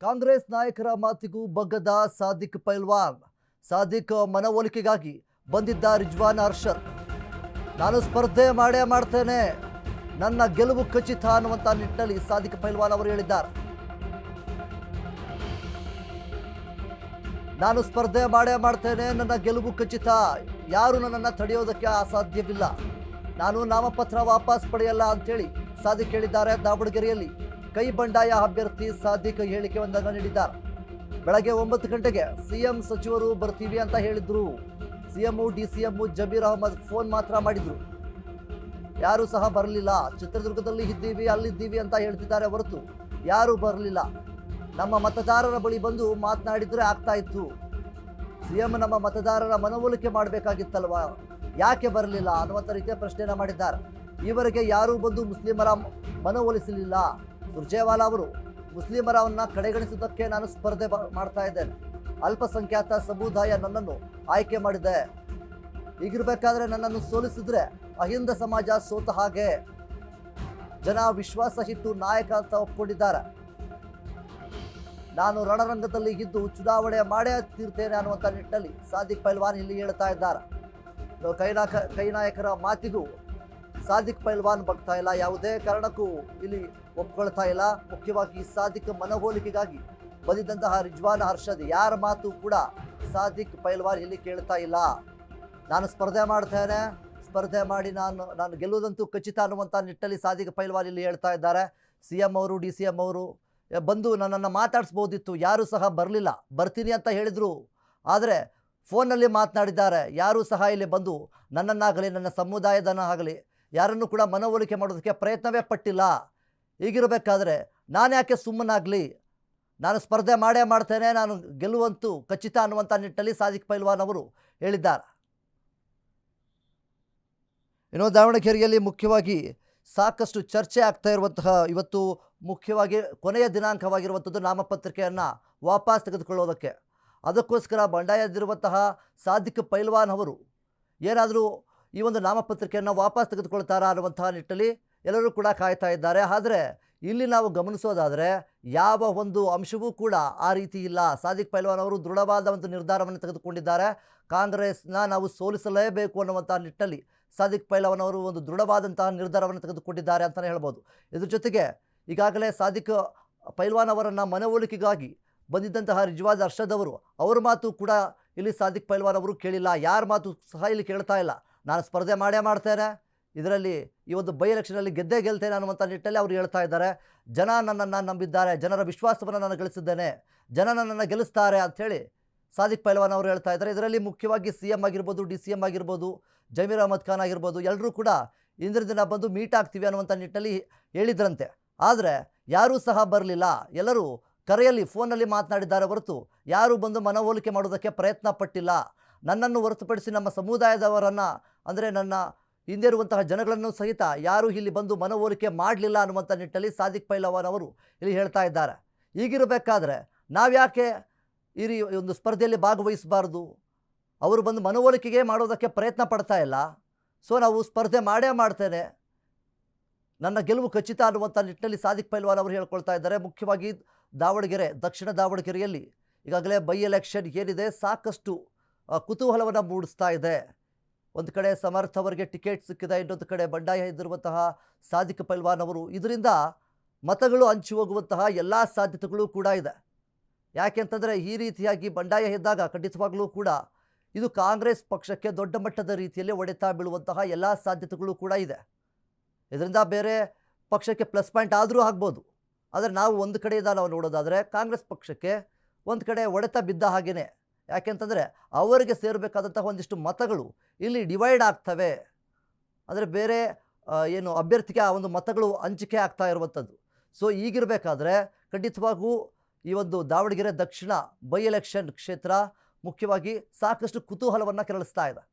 ಕಾಂಗ್ರೆಸ್ ನಾಯಕರ ಮಾತಿಗೂ ಬಗ್ಗದ ಸಾದಿಕ್ ಪೈಲ್ವಾನ್. ಸಾದಿಕ್ ಮನವೊಲಿಕೆಗಾಗಿ ಬಂದಿದ್ದ ರಿಜ್ವಾನ್ ಅರ್ಷದ್. ನಾನು ಸ್ಪರ್ಧೆ ಮಾಡೇ ಮಾಡ್ತೇನೆ, ನನ್ನ ಗೆಲುವು ಖಚಿತ ಅನ್ನುವಂಥ ನಿಟ್ಟಿನಲ್ಲಿ ಸಾದಿಕ್ ಪೈಲ್ವಾನ್ ಅವರು ಹೇಳಿದ್ದಾರೆ. ನಾನು ಸ್ಪರ್ಧೆ ಮಾಡೇ ಮಾಡ್ತೇನೆ, ನನ್ನ ಗೆಲುವು ಖಚಿತ, ಯಾರು ನನ್ನನ್ನು ತಡೆಯೋದಕ್ಕೆ ಅಸಾಧ್ಯವಿಲ್ಲ, ನಾನು ನಾಮಪತ್ರ ವಾಪಸ್ ಪಡೆಯಲ್ಲ ಅಂತೇಳಿ ಸಾದಿಕ್ ಹೇಳಿದ್ದಾರೆ. ದಾವಣಗೆರೆಯಲ್ಲಿ ಕೈ ಬಂಡಾಯ ಅಭ್ಯರ್ಥಿ ಸಾದಿಕ್ ಹೇಳಿಕೆಯೊಂದನ್ನು ನೀಡಿದ್ದಾರೆ. ಬೆಳಗ್ಗೆ 9 ಗಂಟೆಗೆ ಸಿಎಂ ಸಚಿವರು ಬರ್ತೀವಿ ಅಂತ ಹೇಳಿದ್ರು. CM DCM Zameer Ahmed phone ಮಾತ್ರ ಮಾಡಿದ್ರು, ಯಾರು ಸಹ ಬರಲಿಲ್ಲ. ಚಿತ್ರದುರ್ಗದಲ್ಲಿ ಇದ್ದೀವಿ ಅಲ್ಲಿದ್ದೀವಿ ಅಂತ ಹೇಳ್ತಿದ್ದಾರೆ ಹೊರತು ಯಾರು ಬರಲಿಲ್ಲ. ನಮ್ಮ ಮತದಾರರ ಬಳಿ ಬಂದು ಮಾತನಾಡಿದ್ರೆ ಆಗ್ತಾ ಇತ್ತು. ಸಿಎಂ ನಮ್ಮ ಮತದಾರರ ಮನವೊಲಿಕೆ ಮಾಡಬೇಕಾಗಿತ್ತಲ್ವಾ, ಯಾಕೆ ಬರಲಿಲ್ಲ ಅನ್ನುವಂಥ ರೀತಿಯ ಪ್ರಶ್ನೆಯನ್ನು ಮಾಡಿದ್ದಾರೆ. ಈವರೆಗೆ ಯಾರೂ ಬಂದು ಮುಸ್ಲಿಮರ ಮನವೊಲಿಸಲಿಲ್ಲ. ಸುರ್ಜೇವಾಲಾ ಅವರು ಮುಸ್ಲಿಮರನ್ನ ಕಡೆಗಣಿಸುವುದಕ್ಕೆ ನಾನು ಸ್ಪರ್ಧೆ ಮಾಡ್ತಾ ಇದ್ದೇನೆ, ಅಲ್ಪಸಂಖ್ಯಾತ ಸಮುದಾಯ ನನ್ನನ್ನು ಆಯ್ಕೆ ಮಾಡಿದೆ, ಹೀಗಿರ್ಬೇಕಾದ್ರೆ ನನ್ನನ್ನು ಸೋಲಿಸಿದ್ರೆ ಅಹಿಂದ ಸಮಾಜ ಸೋತ ಹಾಗೆ. ಜನ ವಿಶ್ವಾಸ ಇಟ್ಟು ನಾಯಕ ಅಂತ ಒಪ್ಕೊಂಡಿದ್ದಾರೆ. ನಾನು ರಣರಂಗದಲ್ಲಿ ಇದ್ದು ಚುನಾವಣೆ ಮಾಡೇ ತೀರ್ತೇನೆ ಅನ್ನುವಂಥ ನಿಟ್ಟಿನಲ್ಲಿ ಸಾದಿಕ್ ಪೈಲ್ವಾನ್ ಇಲ್ಲಿ ಹೇಳ್ತಾ ಇದ್ದಾರೆ. ಕೈ ನಾಯಕರ ಮಾತಿಗೂ ಸಾದಿಕ್ ಪೈಲ್ವಾನ್ ಬಗ್ತಾ ಇಲ್ಲ, ಯಾವುದೇ ಕಾರಣಕ್ಕೂ ಇಲ್ಲಿ ಒಪ್ಕೊಳ್ತಾ ಇಲ್ಲ. ಮುಖ್ಯವಾಗಿ ಸಾದಿಕ್ ಮನವೊಲಿಕೆಗಾಗಿ ಬಂದಿದ್ದಂತಹ ರಿಜ್ವಾನ್ ಅರ್ಷದ್ ಯಾರ ಮಾತು ಕೂಡ ಸಾದಿಕ್ ಪೈಲ್ವಾನ್ ಇಲ್ಲಿ ಕೇಳ್ತಾ ಇಲ್ಲ. ನಾನು ಸ್ಪರ್ಧೆ ಮಾಡ್ತೇನೆ, ಸ್ಪರ್ಧೆ ಮಾಡಿ ನಾನು ಗೆಲ್ಲುವುದಂತೂ ಖಚಿತ ಅನ್ನುವಂಥ ನಿಟ್ಟಲ್ಲಿ ಸಾದಿಕ್ ಪೈಲ್ವಾನ್ ಇಲ್ಲಿ ಹೇಳ್ತಾ ಇದ್ದಾರೆ. ಸಿಎಂ ಅವರು ಡಿಸಿಎಂ ಅವರು ಬಂದು ನನ್ನನ್ನು ಮಾತಾಡಿಸ್ಬೋದಿತ್ತು, ಯಾರೂ ಸಹ ಬರಲಿಲ್ಲ. ಬರ್ತೀನಿ ಅಂತ ಹೇಳಿದರು, ಆದರೆ ಫೋನ್ನಲ್ಲಿ ಮಾತನಾಡಿದ್ದಾರೆ. ಯಾರೂ ಸಹ ಇಲ್ಲಿ ಬಂದು ನನ್ನನ್ನಾಗಲಿ ನನ್ನ ಸಮುದಾಯದನ್ನಾಗಲಿ ಯಾರನ್ನು ಕೂಡ ಮನವೊಲಿಕೆ ಮಾಡೋದಕ್ಕೆ ಪ್ರಯತ್ನವೇ ಪಟ್ಟಿಲ್ಲ. ಹೀಗಿರಬೇಕಾದ್ರೆ ನಾನು ಯಾಕೆ ಸುಮ್ಮನಾಗಲಿ, ನಾನು ಸ್ಪರ್ಧೆ ಮಾಡೇ ಮಾಡ್ತೇನೆ, ನಾನು ಗೆಲ್ಲುವಂತೂ ಖಚಿತ ಅನ್ನುವಂಥ ನಿಟ್ಟಲ್ಲಿ ಸಾದಿಕ್ ಪೈಲ್ವಾನ್ ಅವರು ಹೇಳಿದ್ದಾರೆ. ಇನ್ನು ದಾವಣಗೆರೆಯಲ್ಲಿ ಮುಖ್ಯವಾಗಿ ಸಾಕಷ್ಟು ಚರ್ಚೆ ಆಗ್ತಾ ಇರುವಂತಹ ಇವತ್ತು ಮುಖ್ಯವಾಗಿ ಕೊನೆಯ ದಿನಾಂಕವಾಗಿರುವಂಥದ್ದು ನಾಮಪತ್ರಿಕೆಯನ್ನು ವಾಪಸ್ ತೆಗೆದುಕೊಳ್ಳೋದಕ್ಕೆ. ಅದಕ್ಕೋಸ್ಕರ ಬಂಡಾಯದಿರುವಂತಹ ಸಾದಿಕ್ ಪೈಲ್ವಾನ್ ಅವರು ಏನಾದರೂ ಈ ಒಂದು ನಾಮಪತ್ರಿಕೆಯನ್ನು ವಾಪಸ್ ತೆಗೆದುಕೊಳ್ತಾರಾ ಅನ್ನುವಂತಹ ನಿಟ್ಟಲ್ಲಿ ಎಲ್ಲರೂ ಕೂಡ ಕಾಯ್ತಾ ಇದ್ದಾರೆ. ಆದರೆ ಇಲ್ಲಿ ನಾವು ಗಮನಿಸೋದಾದರೆ ಯಾವ ಒಂದು ಅಂಶವೂ ಕೂಡ ಆ ರೀತಿ ಇಲ್ಲ. ಸಾದಿಕ್ ಪೈಲ್ವಾನ್ ಅವರು ದೃಢವಾದ ಒಂದು ನಿರ್ಧಾರವನ್ನು ತೆಗೆದುಕೊಂಡಿದ್ದಾರೆ. ಕಾಂಗ್ರೆಸ್ನ ನಾವು ಸೋಲಿಸಲೇಬೇಕು ಅನ್ನುವಂಥ ನಿಟ್ಟಲ್ಲಿ ಸಾದಿಕ್ ಪೈಲ್ವಾನ್ ಅವರು ಒಂದು ದೃಢವಾದಂತಹ ನಿರ್ಧಾರವನ್ನು ತೆಗೆದುಕೊಂಡಿದ್ದಾರೆ ಅಂತಲೇ ಹೇಳ್ಬೋದು. ಇದ್ರ ಜೊತೆಗೆ ಈಗಾಗಲೇ ಸಾದಿಕ್ ಪೈಲ್ವಾನ್ ಅವರನ್ನು ಮನವೊಲಿಕೆಗಾಗಿ ಬಂದಿದ್ದಂತಹ ರಿಜ್ವಾನ್ ಅರ್ಷದ್ ಅವರು ಅವ್ರ ಮಾತು ಕೂಡ ಇಲ್ಲಿ ಸಾದಿಕ್ ಪೈಲ್ವಾನ್ ಅವರು ಕೇಳಿಲ್ಲ, ಯಾರ ಮಾತು ಸಹ ಇಲ್ಲಿ ಕೇಳ್ತಾ ಇಲ್ಲ. ನಾನು ಸ್ಪರ್ಧೆ ಮಾಡೇ ಮಾಡ್ತೇನೆ, ಇದರಲ್ಲಿ ಈ ಒಂದು ಬೈ ಎಲೆಕ್ಷನಲ್ಲಿ ಗೆದ್ದೇ ಗೆಲ್ತೇನೆ ಅನ್ನುವಂಥ ನಿಟ್ಟಲ್ಲಿ ಅವರು ಹೇಳ್ತಾ ಇದ್ದಾರೆ. ಜನ ನನ್ನನ್ನು ನಂಬಿದ್ದಾರೆ, ಜನರ ವಿಶ್ವಾಸವನ್ನು ನಾನು ಗಳಿಸಿದ್ದೇನೆ, ಜನ ನನ್ನನ್ನು ಗೆಲ್ಲಿಸ್ತಾರೆ ಅಂಥೇಳಿ ಸಾದಿಕ್ ಪೈಲ್ವಾನ್ ಅವರು ಹೇಳ್ತಾ ಇದ್ದಾರೆ. ಇದರಲ್ಲಿ ಮುಖ್ಯವಾಗಿ ಸಿಎಂ ಆಗಿರ್ಬೋದು, ಡಿಸಿಎಂ ಆಗಿರ್ಬೋದು, ಜಮೀರ್ ಅಹಮದ್ ಖಾನ್ ಆಗಿರ್ಬೋದು, ಎಲ್ಲರೂ ಕೂಡ ಇಂದಿನ ದಿನ ಬಂದು ಮೀಟ್ ಆಗ್ತೀವಿ ಅನ್ನುವಂಥ ನಿಟ್ಟಲ್ಲಿ ಹೇಳಿದ್ರಂತೆ. ಆದರೆ ಯಾರೂ ಸಹ ಬರಲಿಲ್ಲ. ಎಲ್ಲರೂ ಕರೆಯಲ್ಲಿ ಫೋನಲ್ಲಿ ಮಾತನಾಡಿದ್ದಾರೆ ಹೊರತು ಯಾರೂ ಬಂದು ಮನವೊಲಿಕೆ ಮಾಡೋದಕ್ಕೆ ಪ್ರಯತ್ನ ಪಟ್ಟಿಲ್ಲ. ನನ್ನನ್ನು ಹೊರತುಪಡಿಸಿ ನಮ್ಮ ಸಮುದಾಯದವರನ್ನು, ಅಂದರೆ ನನ್ನ ಹಿಂದೆ ಇರುವಂತಹ ಜನಗಳನ್ನು ಸಹಿತ ಯಾರೂ ಇಲ್ಲಿ ಬಂದು ಮನವೊಲಿಕೆ ಮಾಡಲಿಲ್ಲ ಅನ್ನುವಂಥ ನಿಟ್ಟಲ್ಲಿ ಸಾದಿಕ್ ಪೈಲ್ವಾನ್ ಅವರು ಇಲ್ಲಿ ಹೇಳ್ತಾ ಇದ್ದಾರೆ. ಹೀಗಿರಬೇಕಾದ್ರೆ ನಾವ್ಯಾಕೆ ಈ ಒಂದು ಸ್ಪರ್ಧೆಯಲ್ಲಿ ಭಾಗವಹಿಸಬಾರ್ದು? ಅವರು ಬಂದು ಮನವೊಲಿಕೆಗೆ ಮಾಡೋದಕ್ಕೆ ಪ್ರಯತ್ನ ಪಡ್ತಾ ಇಲ್ಲ. ಸೊ ನಾವು ಸ್ಪರ್ಧೆ ಮಾಡೇ ಮಾಡ್ತೇನೆ, ನನ್ನ ಗೆಲುವು ಖಚಿತ ಅನ್ನುವಂಥ ನಿಟ್ಟಿನಲ್ಲಿ ಸಾದಿಕ್ ಪೈಲ್ವಾನ್ ಅವರು ಹೇಳ್ಕೊಳ್ತಾ ಇದ್ದಾರೆ. ಮುಖ್ಯವಾಗಿ ದಾವಣಗೆರೆ, ದಕ್ಷಿಣ ದಾವಣಗೆರೆಯಲ್ಲಿ ಈಗಾಗಲೇ ಬೈ ಎಲೆಕ್ಷನ್ ಏನಿದೆ ಸಾಕಷ್ಟು ಕುತೂಹಲವನ್ನು ಮೂಡಿಸ್ತಾ ಇದೆ. ಒಂದು ಕಡೆ ಸಮರ್ಥ ಅವರಿಗೆ ಟಿಕೆಟ್ ಸಿಕ್ಕಿದೆ, ಇನ್ನೊಂದು ಕಡೆ ಬಂಡಾಯ ಇದ್ದಿರುವಂತಹ ಸಾದಿಕ್ ಪೈಲ್ವಾನ್ ಅವರು ಇದರಿಂದ ಮತಗಳು ಹಂಚಿ ಹೋಗುವಂತಹ ಎಲ್ಲ ಸಾಧ್ಯತೆಗಳು ಕೂಡ ಇದೆ. ಯಾಕೆಂತಂದರೆ ಈ ರೀತಿಯಾಗಿ ಬಂಡಾಯ ಇದ್ದಾಗ ಖಂಡಿತವಾಗಲೂ ಕೂಡ ಇದು ಕಾಂಗ್ರೆಸ್ ಪಕ್ಷಕ್ಕೆ ದೊಡ್ಡ ಮಟ್ಟದ ರೀತಿಯಲ್ಲಿ ಹೊಡೆತ ಬೀಳುವಂತಹ ಎಲ್ಲ ಸಾಧ್ಯತೆಗಳು ಕೂಡ ಇದೆ. ಇದರಿಂದ ಬೇರೆ ಪಕ್ಷಕ್ಕೆ ಪ್ಲಸ್ ಪಾಯಿಂಟ್ ಆದರೂ ಆಗ್ಬೋದು. ಆದರೆ ನಾವು ಒಂದು ಕಡೆಯಿಂದ ನಾವು ನೋಡೋದಾದರೆ ಕಾಂಗ್ರೆಸ್ ಪಕ್ಷಕ್ಕೆ ಒಂದು ಕಡೆ ಹೊಡೆತ ಬಿದ್ದ ಹಾಗೆಯೇ. ಯಾಕೆಂತಂದರೆ ಅವರಿಗೆ ಸೇರಬೇಕಾದಂತಹ ಒಂದಿಷ್ಟು ಮತಗಳು ಇಲ್ಲಿ ಡಿವೈಡ್ ಆಗ್ತವೆ. ಅಂದರೆ ಬೇರೆ ಏನು ಅಭ್ಯರ್ಥಿಗೆ ಆ ಒಂದು ಮತಗಳು ಹಂಚಿಕೆ ಆಗ್ತಾ ಇರುವಂಥದ್ದು. ಸೊ ಈಗಿರಬೇಕಾದ್ರೆ ಖಂಡಿತವಾಗೂ ಈ ಒಂದು ದಾವಣಗೆರೆ ದಕ್ಷಿಣ ಬೈ ಎಲೆಕ್ಷನ್ ಕ್ಷೇತ್ರ ಮುಖ್ಯವಾಗಿ ಸಾಕಷ್ಟು ಕುತೂಹಲವನ್ನು ಕೆರಳಿಸ್ತಾ ಇದೆ.